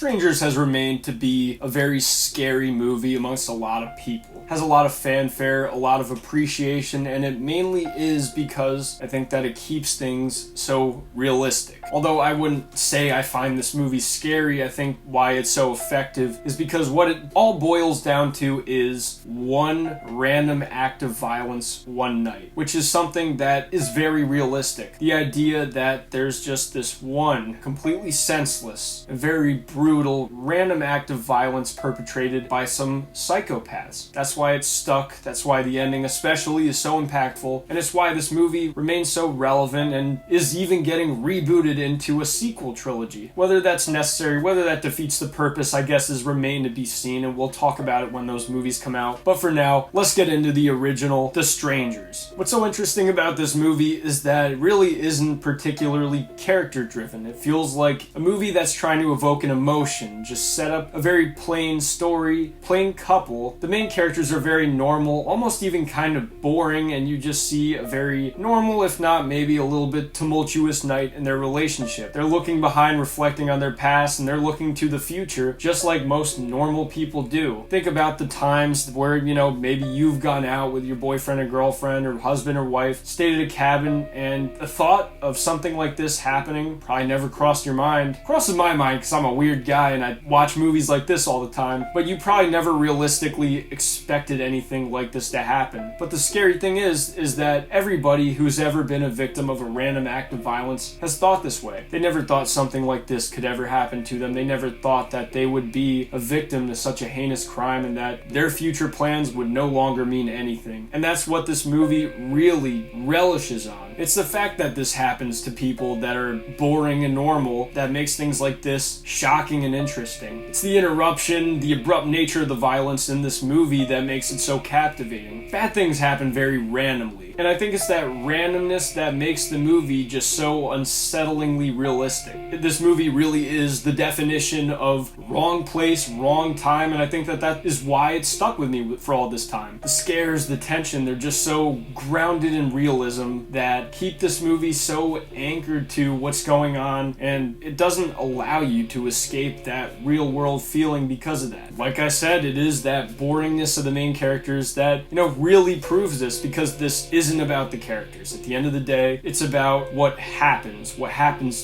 Strangers has remained to be a very scary movie amongst a lot of people. It has a lot of fanfare, a lot of appreciation, and it mainly is because I think that it keeps things so realistic. Although I wouldn't say I find this movie scary, I think why it's so effective is because what it all boils down to is one random act of violence one night, which is something that is very realistic. The idea that there's just this one completely senseless, very brutal, random act of violence perpetrated by some psychopaths. That's why it's stuck, that's why the ending especially is so impactful, and it's why this movie remains so relevant and is even getting rebooted into a sequel trilogy. Whether that's necessary, whether that defeats the purpose, I guess is remain to be seen, and we'll talk about it when those movies come out. But for now, let's get into the original, The Strangers. What's so interesting about this movie is that it really isn't particularly character driven. It feels like a movie that's trying to evoke an emotion, just set up a very plain story, plain couple. The main characters are very normal, almost even kind of boring, and you just see a very normal, if not maybe a little bit tumultuous night in their relationship. They're looking behind, reflecting on their past, and they're looking to the future, just like most normal people do. Think about the times where, maybe you've gone out with your boyfriend or girlfriend or husband or wife, stayed at a cabin, and the thought of something like this happening probably never crossed your mind. It crosses my mind because I'm a weird guy and I watch movies like this all the time, but you probably never realistically expected anything like this to happen. But the scary thing is that everybody who's ever been a victim of a random act of violence has thought this way. They never thought something like this could ever happen to them. They never thought that they would be a victim to such a heinous crime and that their future plans would no longer mean anything. And that's what this movie really relishes on. It's the fact that this happens to people that are boring and normal that makes things like this shocking and interesting. It's the interruption, the abrupt nature of the violence in this movie that makes it so captivating. Bad things happen very randomly, and I think it's that randomness that makes the movie just so unsettlingly realistic. This movie really is the definition of wrong place, wrong time, and I think that is why it stuck with me for all this time. The scares, the tension, they're just so grounded in realism that keep this movie so anchored to what's going on, and it doesn't allow you to escape that real world feeling because of that. Like I said, it is that boringness of the main characters that, really proves this, because this isn't about the characters. At the end of the day, it's about what happens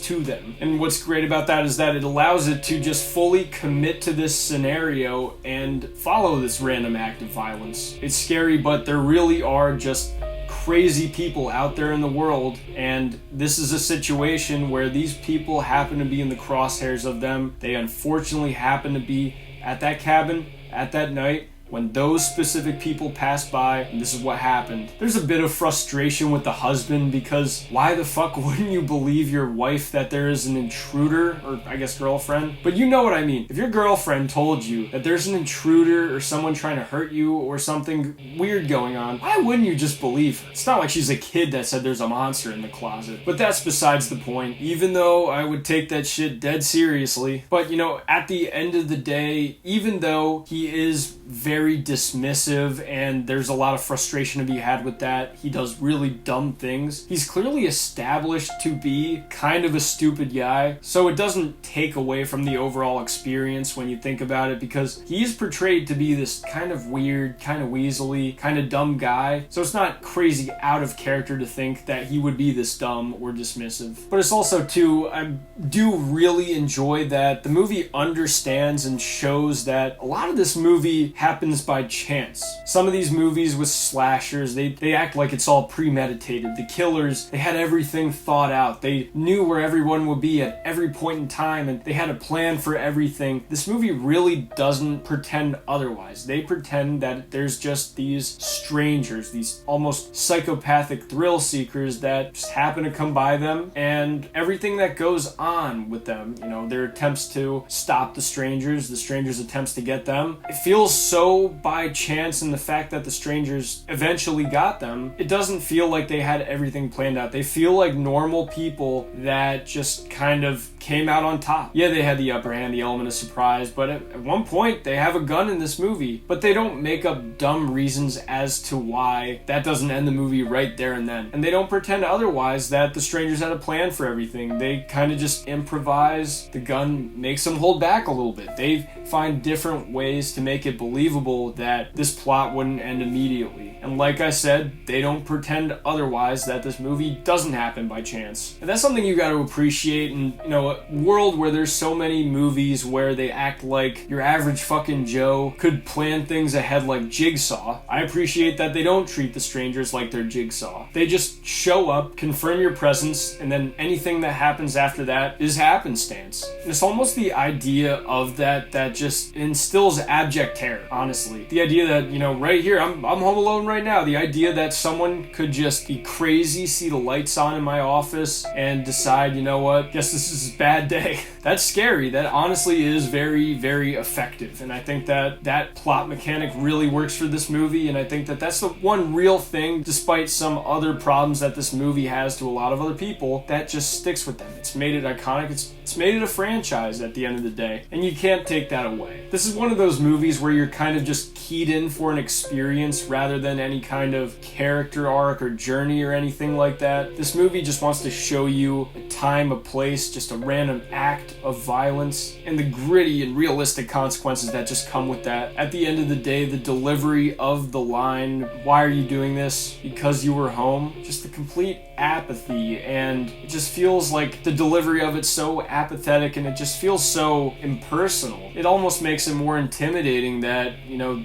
to them. And what's great about that is that it allows it to just fully commit to this scenario and follow this random act of violence. It's scary, but there really are just crazy people out there in the world, and this is a situation where these people happen to be in the crosshairs of them. They unfortunately happen to be at that cabin at that night when those specific people passed by, and this is what happened. There's a bit of frustration with the husband because why the fuck wouldn't you believe your wife that there is an intruder, or I guess girlfriend? But you know what I mean. If your girlfriend told you that there's an intruder or someone trying to hurt you or something weird going on, why wouldn't you just believe her? It's not like she's a kid that said there's a monster in the closet. But that's besides the point, even though I would take that shit dead seriously. But at the end of the day, even though he is very dismissive and there's a lot of frustration to be had with that, he does really dumb things, he's clearly established to be kind of a stupid guy, so it doesn't take away from the overall experience when you think about it, because he's portrayed to be this kind of weird, kind of weaselly, kind of dumb guy, so it's not crazy out of character to think that he would be this dumb or dismissive. But it's also too, I do really enjoy that the movie understands and shows that a lot of this movie happens by chance. Some of these movies with slashers, they act like it's all premeditated. The killers, they had everything thought out. They knew where everyone would be at every point in time, and they had a plan for everything. This movie really doesn't pretend otherwise. They pretend that there's just these strangers, these almost psychopathic thrill seekers that just happen to come by them, and everything that goes on with them, their attempts to stop the strangers attempts to get them. It feels so so by chance in the fact that the strangers eventually got them, it doesn't feel like they had everything planned out. They feel like normal people that just kind of came out on top. Yeah, they had the upper hand, the element of surprise, but at one point they have a gun in this movie, but they don't make up dumb reasons as to why that doesn't end the movie right there and then. And they don't pretend otherwise that the strangers had a plan for everything. They kind of just improvise. The gun makes them hold back a little bit. They find different ways to make it believable that this plot wouldn't end immediately. And like I said, they don't pretend otherwise that this movie doesn't happen by chance. And that's something you got to appreciate in, a world where there's so many movies where they act like your average fucking Joe could plan things ahead like Jigsaw. I appreciate that they don't treat the strangers like they're Jigsaw. They just show up, confirm your presence, and then anything that happens after that is happenstance. And it's almost the idea of that just instills abject terror, honestly. The idea that, right here, I'm home alone right now. The idea that someone could just be crazy, see the lights on in my office, and decide, you know what, guess this is a bad day. That's scary. That honestly is very, very effective. And I think that plot mechanic really works for this movie, and I think that that's the one real thing, despite some other problems that this movie has to a lot of other people, that just sticks with them. It's made it iconic. It's made it a franchise at the end of the day, and you can't take that away. This is one of those movies where you're kind of just keyed in for an experience rather than any kind of character arc or journey or anything like that. This movie just wants to show you a time, a place, just a random act of violence, and the gritty and realistic consequences that just come with that. At the end of the day, the delivery of the line, "Why are you doing this? Because you were home?" Just the complete apathy, and it just feels like the delivery of it's so apathetic, and it just feels so impersonal. It almost makes it more intimidating that,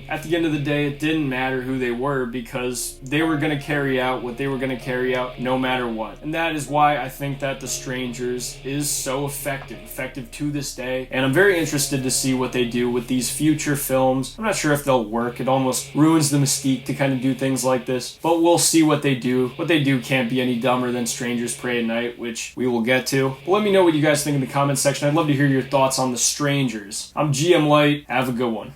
at the end of the day, it didn't matter who they were because they were going to carry out what they were going to carry out no matter what. And that is why I think that The Strangers is so effective to this day. And I'm very interested to see what they do with these future films. I'm not sure if they'll work. It almost ruins the mystique to kind of do things like this, but we'll see what they do. What they do can't be any dumber than Strangers Pray at Night, which we will get to. But let me know what you guys think in the comments section. I'd love to hear your thoughts on The Strangers. I'm GM Light. Have a good one.